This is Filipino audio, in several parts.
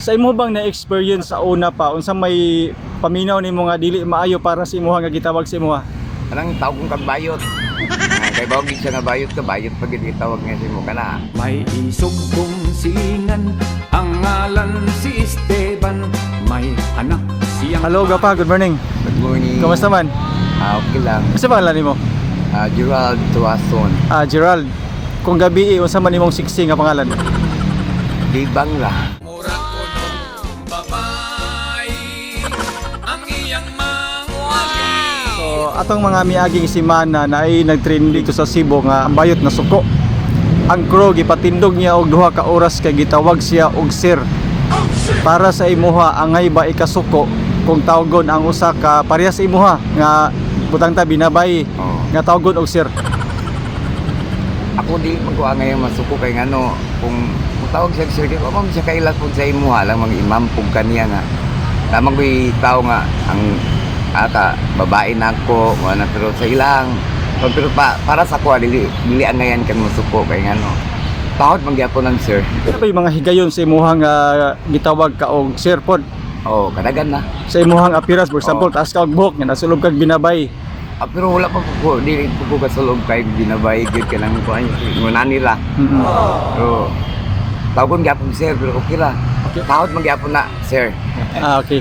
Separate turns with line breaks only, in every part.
Sa imo bang na-experience sa una pa unsa may paminaw nimo nga dili maayo para sa imuha nga gitawag sa imuha?
Anang tawag kong kagbayot. Kay bawag siya nga bayot ka, bayot pag gitawag nga si mo ka na.
May isog kong singan, ang ngalan si Esteban. May anak siyang...
Hello Gapa, good morning.
Good morning.
Kamusta man?
Okay lang.
Unsa pangalan nimo?
Gerald Tuason.
Gerald. Kung gabi unsa man imong siksi nga pangalan?
Libang la.
So atong mga miaging semana na ay nagtrend dito sa Cebu nga ang bayot na suko. Ang crew gipatindog niya og duha ka oras kay gitawag siya og sir. Para sa imuha angay ba ikasuko kung tawgon ang usa ka parehas sa imuha nga butang ta binabay
Oh.
nga tawgon og sir.
Ako di magkuha ngayon masuko kay ngano kung tawag siya sir, di ba mo siya kailan po sa imuha lang mga imam pug kaniya nga. Lamang ko'y tao nga ang ata babae na ako wala pero sa ilang pero para sa ko dili ang ngayon kan musuko kay ngano tawad mangyapon ng sir.
Ano pa yung mga higayon sa imuhang gitawag ka og sir pod?
Oh kadagan na
Sa imuhang appearance, for example, taas ka og buhok nga nasulog kag binabay.
pero wala pa po dili po ko kasulog kay binabay gid ka lang ko ay nguna nila pero tawgon gyapon sir pero okay ra tawad mangyapon na sir.
Okay.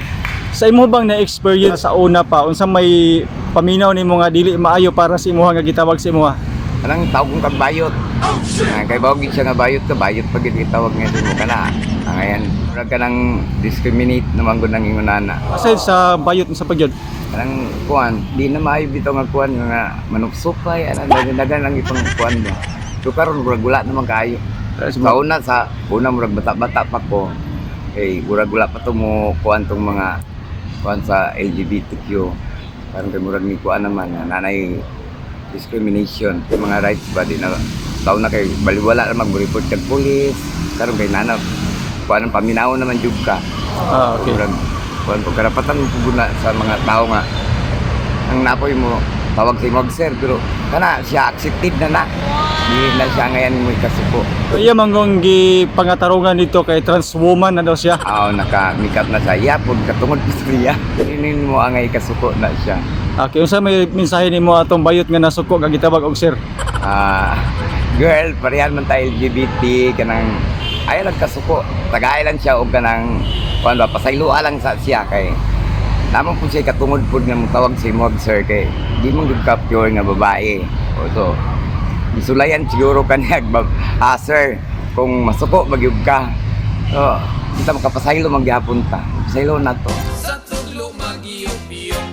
Sa imo bang na-experience sa una pa unsa may paminaw nimo nga dili maayo para sa imuha nga gitawag sa imuha?
Anang tawag kong kagbayot. Kay bawag siya nga bayot ka, bayot pag gitawag nga si mo ka na. Ngayon, murag ka nang discriminate naman ko ng ingunana.
Aside sa bayot sa pagyod.
Anang kuan, di na maayo bitaw nga kuan nga manuksupay, anang dagan lang itong kuan mo. So karon murag wala naman kaayo. Sa una murag bata-bata pa ko. Murag wala pa to mo kuan tong mga kuan sa LGBTQ. Parang kay murag ni kuan naman nanay discrimination yung mga rights ba di na tao na kay baliwala na mag-report kag pulis karon kay nanap kuan ang paminaw naman jud ka.
Okay.
Murag kuan po karapatan mo puguna sa mga tao nga ang napoy mo tawag si mo sir pero kana siya accepted na di na siya ngayon mo ikasuko.
Iya manggong gipangatarungan dito kay trans woman na daw siya.
Naka-makeup na siya pud katungod pa siya inin mo ang ikasuko na siya.
Okay, unsa may mensahe nimo atong bayot nga nasuko nga gitawag og sir?
Girl, parehan man tayo LGBT kanang ay nagkasuko. Tagay lang siya og kanang kuan ba pasayloa lang sa siya kay naman po siya katungod pud nga tawag si mo sir kay di mo gud ka pure nga babae. So isulayan siguro kaniya sir kung masuko magyud ka. So kita makapasaylo magyapon ta. Pasaylo na to.
Sa tudlo magiyop-iyop